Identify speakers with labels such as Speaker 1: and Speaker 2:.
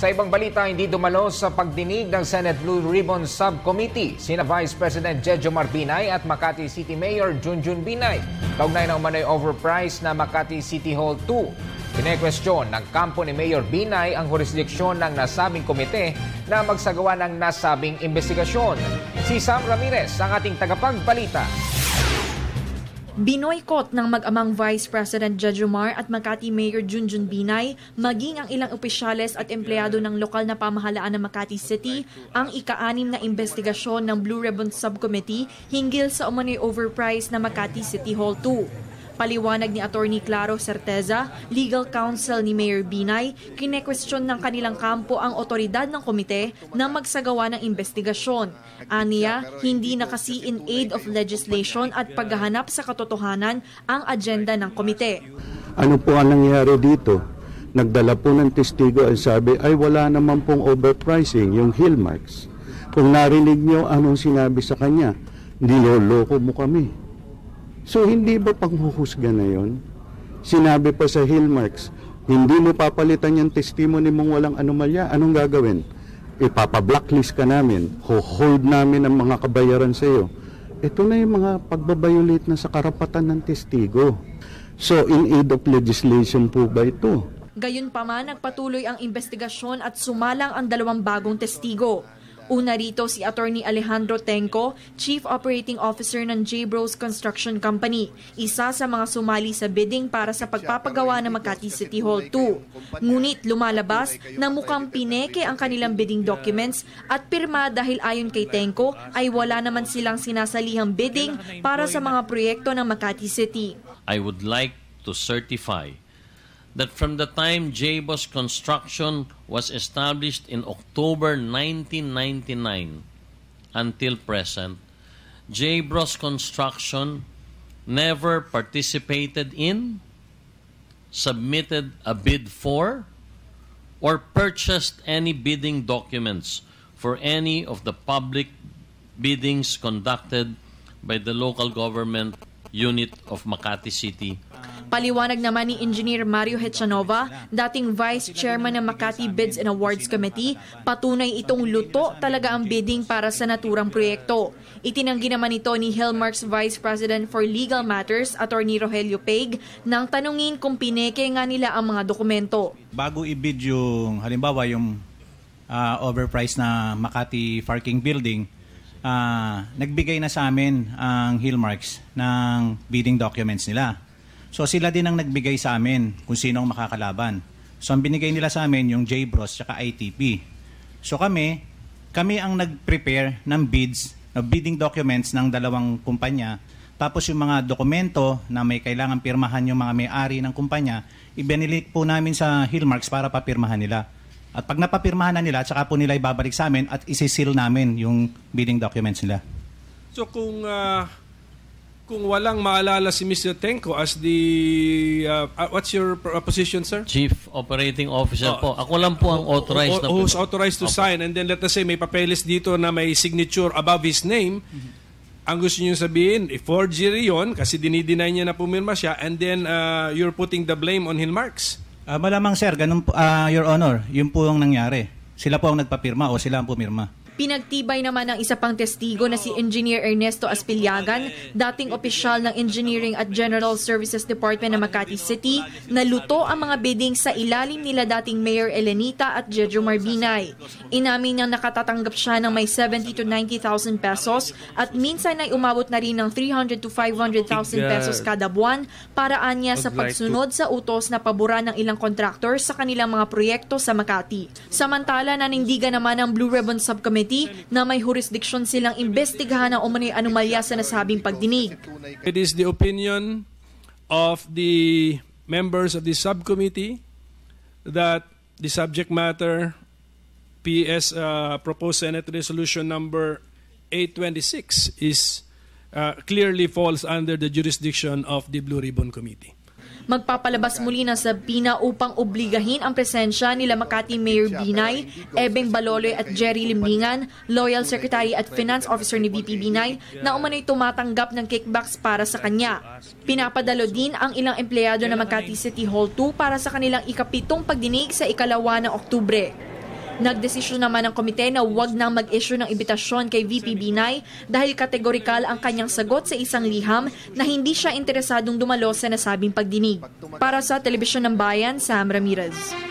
Speaker 1: Sa ibang balita, hindi dumalo sa pagdinig ng Senate Blue Ribbon Subcommittee sina Vice President Jejomar Binay at Makati City Mayor Junjun Binay. Kaugnay ng umano'y overpriced na Makati City Hall 2. Kine-question ng kampo ni Mayor Binay ang jurisdiksyon ng nasabing komite na magsagawa ng nasabing investigasyon. Si Sam Ramirez, ang ating tagapagbalita.
Speaker 2: Binoykot ng mag-amang Vice President Jejomar at Makati Mayor Junjun Binay maging ang ilang opisyales at empleyado ng lokal na pamahalaan ng Makati City ang ika-6 na investigasyon ng Blue Ribbon Subcommittee hinggil sa umano'y overpriced na Makati City Hall 2. Paliwanag ni Attorney Claro Certeza, legal counsel ni Mayor Binay, kine-question ng kanilang kampo ang otoridad ng komite na magsagawa ng investigasyon. Aniya, hindi na kasi in aid of legislation at paghahanap sa katotohanan ang agenda ng komite.
Speaker 3: Ano po ang nangyari dito? Nagdala po ng testigo at sabi, ay wala naman pong overpricing, yung Hillmarks. Kung narinig nyo anong sinabi sa kanya, niloloko mo kami. So hindi ba panghuhusga na yon? Sinabi pa sa Hillmarks, hindi mo papalitan yung testimony mong walang anomalya. Anong gagawin? Ipapa-blacklist ka namin. Hold namin ang mga kabayaran sa iyo. Ito na yung mga pagbabayolate na sa karapatan ng testigo. So in aid of legislation po ba ito?
Speaker 2: Gayunpaman, nagpatuloy ang investigasyon at sumalang ang 2 bagong testigo. Una rito si Attorney Alejandro Tenco, Chief Operating Officer ng J-Bros Construction Company, isa sa mga sumali sa bidding para sa pagpapagawa ng Makati City Hall 2. Ngunit lumalabas na mukhang pineke ang kanilang bidding documents at pirma dahil ayon kay Tenco ay wala naman silang sinasalihang bidding para sa mga proyekto ng Makati City.
Speaker 4: I would like to certify that from the time J-Bros Construction was established in October 1999 until present, J-Bros Construction never participated in, submitted a bid for, or purchased any bidding documents for any of the public biddings conducted by the local government unit of Makati City.
Speaker 2: Paliwanag naman ni Engineer Mario Hechanova, dating Vice Chairman ng Makati Bids and Awards Committee, patunay itong luto talaga ang bidding para sa naturang proyekto. Itinanggi naman ito ni Hillmarks Vice President for Legal Matters, Attorney Rogelio Peig, nang tanungin kung pineke nga nila ang mga dokumento.
Speaker 5: Bago i-bid yung, halimbawa yung overpriced na Makati Parking Building, nagbigay na sa amin ang Hillmarks ng bidding documents nila. So sila din ang nagbigay sa amin kung sino ang makakalaban. So ang binigay nila sa amin yung J-Bros at ITP. So kami ang nag-prepare ng bids, bidding documents ng 2 kumpanya. Tapos yung mga dokumento na may kailangan pirmahan yung mga may-ari ng kumpanya, ibinilik po namin sa Hillmarks para papirmahan nila. At pag napapirmahan na nila, tsaka po nila ibabalik sa amin at isisil namin yung bidding documents nila.
Speaker 6: So kung walang maalala si Mr. Tenco as the, what's your position, sir?
Speaker 4: Chief Operating Officer po. Ako lang po ang authorized na.
Speaker 6: Who's authorized to sign, and then let us say may papeles dito na may signature above his name. Ang gusto niyo sabihin, forgery yun kasi dinideny niya na pumirma siya, and then you're putting the blame on Hillmarks.
Speaker 5: Malamang sir, ganun po, Your Honor, yun po ang nangyari. Sila po ang nagpapirma o sila ang pumirma.
Speaker 2: Pinagtibay naman ng isa pang testigo na si Engineer Ernesto Aspiliagan, dating opisyal ng Engineering at General Services Department ng Makati City, na luto ang mga bidding sa ilalim nila dating Mayor Elenita at Jejomar Binay. Inamin niyang nakatatanggap siya ng may 70 to 90,000 pesos at minsan ay umabot na rin ng 300 to 500,000 pesos kada buwan para anya sa pagsunod sa utos na pabura ng ilang contractors sa kanilang mga proyekto sa Makati. Samantala, nanindigan naman ng Blue Ribbon Subcommittee na may jurisdiksyon silang imbestigahan ang umano'y anomalya sa nasabing pagdinig.
Speaker 6: It is the opinion of the members of the subcommittee that the subject matter PS proposed Senate Resolution number 826 is clearly falls under the jurisdiction of the Blue Ribbon Committee.
Speaker 2: Magpapalabas muli ng sabina upang obligahin ang presensya nila Makati Mayor Binay, Ebeng Baloloy at Jerry Limbingan, Loyal Secretary at Finance Officer ni VP Binay, na umano'y tumatanggap ng kickbacks para sa kanya. Pinapadalo din ang ilang empleyado ng Makati City Hall 2 para sa kanilang ika-7 pagdinig sa ika-2 ng Oktubre. Nagdesisyon naman ang komite na huwag nang mag-issue ng imbitasyon kay VP Binay dahil kategorikal ang kanyang sagot sa isang liham na hindi siya interesadong dumalo sa nasabing pagdinig. Para sa Telebisyon ng Bayan, Sam Ramirez.